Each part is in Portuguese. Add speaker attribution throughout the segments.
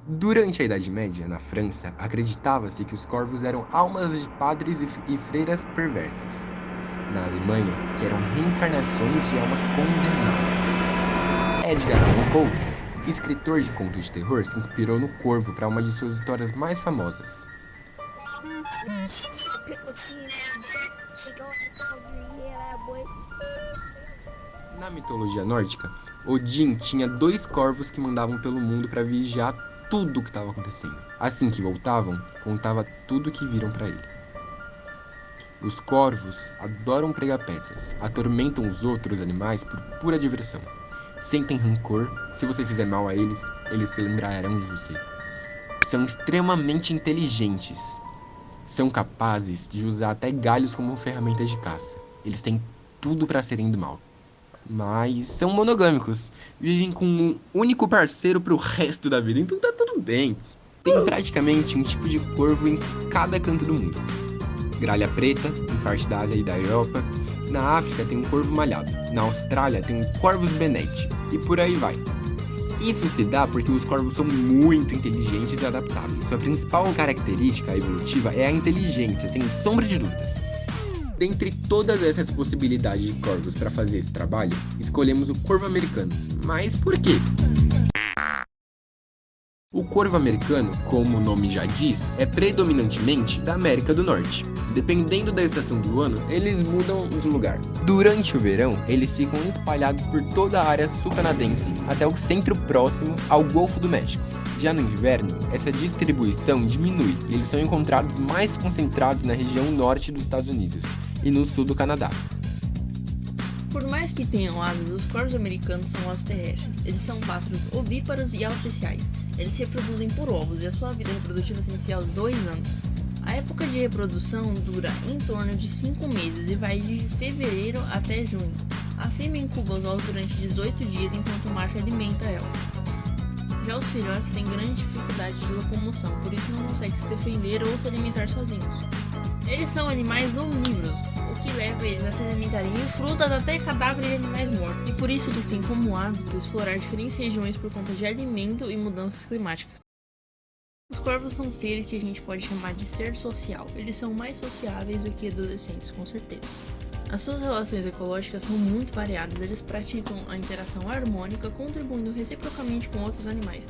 Speaker 1: Durante a Idade Média, na França, acreditava-se que os corvos eram almas de padres e freiras perversas. Na Alemanha, que eram reencarnações de almas condenadas. Edgar Allan Poe, escritor de contos de terror, se inspirou no corvo para uma de suas histórias mais famosas. Na mitologia nórdica, Odin tinha 2 corvos que mandavam pelo mundo para vigiar tudo o que estava acontecendo. Assim que voltavam, contava tudo o que viram para ele. Os corvos adoram pregar peças, atormentam os outros animais por pura diversão. Sentem rancor, se você fizer mal a eles, eles se lembrarão de você. São extremamente inteligentes. São capazes de usar até galhos como ferramentas de caça. Eles têm tudo para serem do mal. Mas são monogâmicos. Vivem com um único parceiro pro resto da vida, então tá tudo bem. Tem praticamente um tipo de corvo em cada canto do mundo. Gralha preta, em parte da Ásia e da Europa. Na África tem um corvo malhado. Na Austrália tem um Corvus Benneti. E por aí vai. Isso se dá porque os corvos são muito inteligentes e adaptáveis. Sua principal característica evolutiva é a inteligência, sem sombra de dúvidas. Dentre todas essas possibilidades de corvos para fazer esse trabalho, escolhemos o corvo americano. Mas por quê? O corvo americano, como o nome já diz, é predominantemente da América do Norte. Dependendo da estação do ano, eles mudam de lugar. Durante o verão, eles ficam espalhados por toda a área sul-canadense até o centro próximo ao Golfo do México. Já no inverno, essa distribuição diminui e eles são encontrados mais concentrados na região norte dos Estados Unidos e no sul do Canadá.
Speaker 2: Por mais que tenham asas, os corvos americanos são aves terrestres. Eles são pássaros ovíparos e altriciais. Eles se reproduzem por ovos e a sua vida reprodutiva se inicia aos 2 anos. A época de reprodução dura em torno de 5 meses e vai de fevereiro até junho. A fêmea incuba os ovos durante 18 dias enquanto o macho alimenta ela. Já os filhotes têm grande dificuldade de locomoção, por isso não conseguem se defender ou se alimentar sozinhos. Eles são animais omnívoros, o que leva eles a se alimentarem de frutas até cadáveres de animais mortos, e por isso eles têm como hábito explorar diferentes regiões por conta de alimento e mudanças climáticas. Os corvos são seres que a gente pode chamar de ser social. Eles são mais sociáveis do que adolescentes, com certeza. As suas relações ecológicas são muito variadas, eles praticam a interação harmônica, contribuindo reciprocamente com outros animais.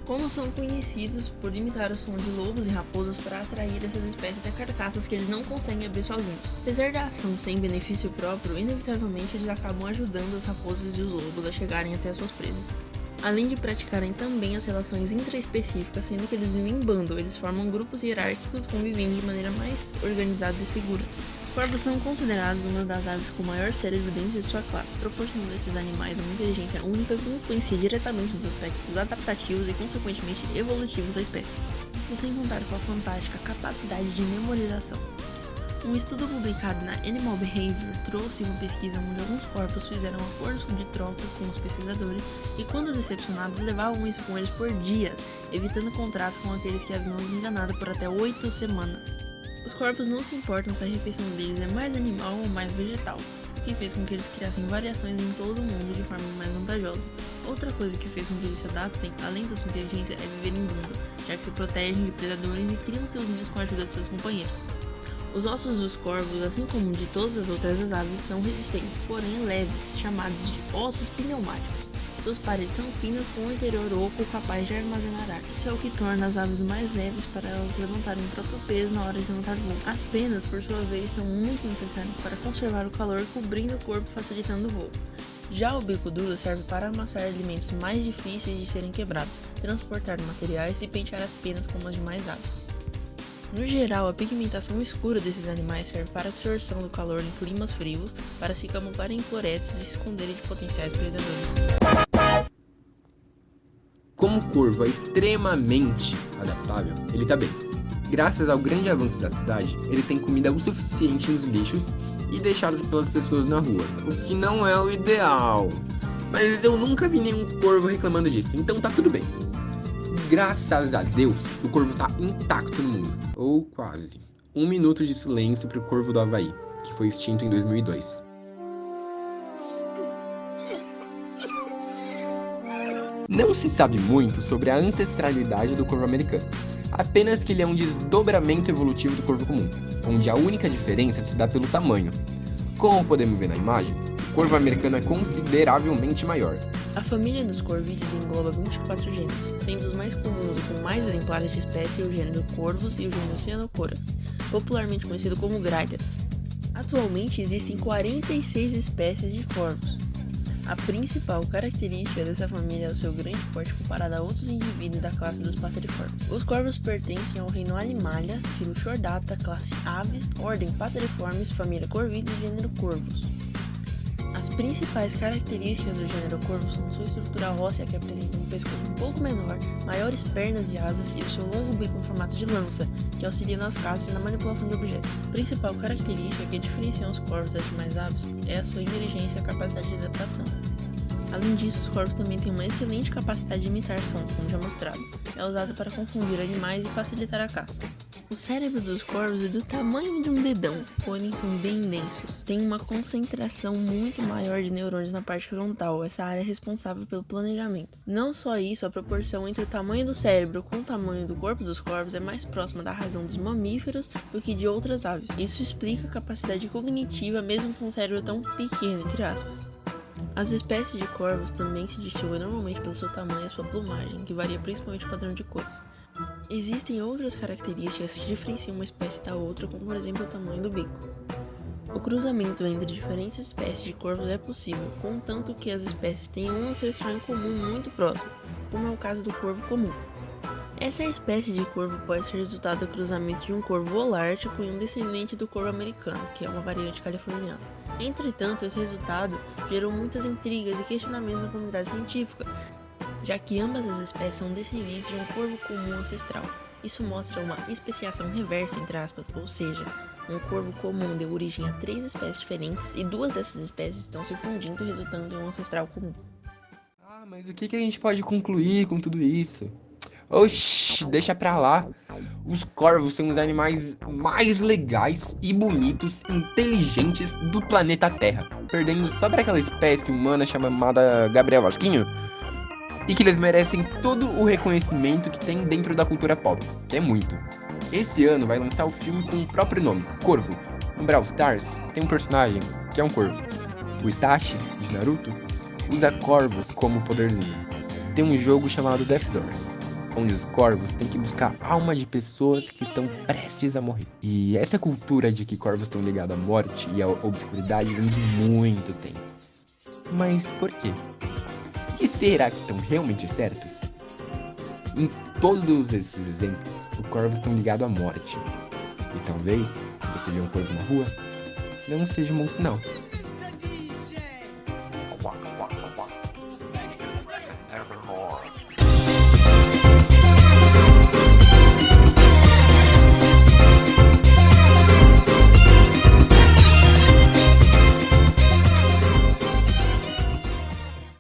Speaker 2: Como são conhecidos por imitar o som de lobos e raposas para atrair essas espécies até carcaças que eles não conseguem abrir sozinhos. Apesar da ação sem benefício próprio, inevitavelmente eles acabam ajudando as raposas e os lobos a chegarem até as suas presas. Além de praticarem também as relações intraespecíficas, sendo que eles vivem em bando, eles formam grupos hierárquicos convivendo de maneira mais organizada e segura. Os corvos são considerados uma das aves com maior cérebro dentro de sua classe, proporcionando a esses animais uma inteligência única que influencia diretamente nos aspectos adaptativos e, consequentemente, evolutivos da espécie. Isso sem contar com a fantástica capacidade de memorização. Um estudo publicado na Animal Behavior trouxe uma pesquisa onde alguns corvos fizeram acordos de troca com os pesquisadores e, quando decepcionados, levavam isso com eles por dias, evitando contratos com aqueles que haviam os enganado por até 8 semanas. Os corvos não se importam se a refeição deles é mais animal ou mais vegetal, o que fez com que eles criassem variações em todo o mundo de forma mais vantajosa. Outra coisa que fez com que eles se adaptem, além da sua inteligência, é viver em bando, já que se protegem de predadores e criam seus ninhos com a ajuda de seus companheiros. Os ossos dos corvos, assim como de todas as outras aves, são resistentes, porém leves, chamados de ossos pneumáticos. Suas paredes são finas com um interior oco capaz de armazenar ar. Isso é o que torna as aves mais leves para elas levantarem o próprio peso na hora de levantar voo. As penas, por sua vez, são muito necessárias para conservar o calor, cobrindo o corpo, facilitando o voo. Já o bico duro serve para amassar alimentos mais difíceis de serem quebrados, transportar materiais e pentear as penas como as demais aves. No geral, a pigmentação escura desses animais serve para a absorção do calor em climas frios, para se camuflarem em florestas e se esconderem de potenciais predadores.
Speaker 1: Como o corvo é extremamente adaptável, ele tá bem. Graças ao grande avanço da cidade, ele tem comida o suficiente nos lixos e deixados pelas pessoas na rua, o que não é o ideal. Mas eu nunca vi nenhum corvo reclamando disso, então tá tudo bem. Graças a Deus, o corvo tá intacto no mundo, ou quase. 1 minuto de silêncio pro corvo do Havaí, que foi extinto em 2002. Não se sabe muito sobre a ancestralidade do corvo americano, apenas que ele é um desdobramento evolutivo do corvo comum, onde a única diferença se dá pelo tamanho. Como podemos ver na imagem, o corvo americano é consideravelmente maior.
Speaker 2: A família dos corvídeos engloba 24 gêneros, sendo os mais comuns e com mais exemplares de espécie o gênero Corvus e o gênero Cyanocorax, popularmente conhecido como Gralhas. Atualmente existem 46 espécies de corvos. A principal característica dessa família é o seu grande porte comparado a outros indivíduos da classe dos passeriformes. Os corvos pertencem ao reino Animalia, filo Chordata, classe Aves, ordem Passeriformes, família Corvídeos, gênero Corvus. As principais características do gênero Corvo são sua estrutura óssea, que apresenta um pescoço um pouco menor, maiores pernas e asas, e o seu longo bico em formato de lança, que auxilia nas caças e na manipulação de objetos. A principal característica que diferencia os corvos das demais aves é a sua inteligência e a capacidade de adaptação. Além disso, os corvos também têm uma excelente capacidade de imitar sons, como já mostrado. É usado para confundir animais e facilitar a caça. O cérebro dos corvos é do tamanho de um dedão, porém são bem densos. Tem uma concentração muito maior de neurônios na parte frontal, essa área é responsável pelo planejamento. Não só isso, a proporção entre o tamanho do cérebro com o tamanho do corpo dos corvos é mais próxima da razão dos mamíferos do que de outras aves. Isso explica a capacidade cognitiva mesmo com um cérebro tão pequeno, entre aspas. As espécies de corvos também se distinguem normalmente pelo seu tamanho e sua plumagem, que varia principalmente pelo padrão de cores. Existem outras características que diferenciam uma espécie da outra, como por exemplo o tamanho do bico. O cruzamento entre diferentes espécies de corvos é possível, contanto que as espécies tenham um ancestral em comum muito próximo, como é o caso do corvo comum. Essa espécie de corvo pode ser resultado do cruzamento de um corvo holártico e um descendente do corvo americano, que é uma variante californiana. Entretanto, esse resultado gerou muitas intrigas e questionamentos na comunidade científica, já que ambas as espécies são descendentes de um corvo comum ancestral. Isso mostra uma especiação reversa, entre aspas, ou seja, um corvo comum deu origem a 3 espécies diferentes e 2 dessas espécies estão se fundindo, resultando em um ancestral comum.
Speaker 1: Ah, mas o que a gente pode concluir com tudo isso? Oxi, deixa pra lá. Os corvos são os animais mais legais e bonitos, inteligentes do planeta Terra, perdendo só para aquela espécie humana chamada Gabriel Vasquinho, e que eles merecem todo o reconhecimento que tem dentro da cultura pop, que é muito. Esse ano vai lançar o filme com o próprio nome, Corvo. No Brawl Stars tem um personagem que é um corvo. O Itachi, de Naruto, usa corvos como poderzinho. Tem um jogo chamado Death Doors, onde os corvos têm que buscar a alma de pessoas que estão prestes a morrer. E essa cultura de que corvos estão ligados à morte e à obscuridade vem de muito tempo. Mas por quê? E será que estão realmente certos? Em todos esses exemplos, os corvos estão ligados à morte. E talvez, se você vê um corvo na rua, não seja um bom sinal.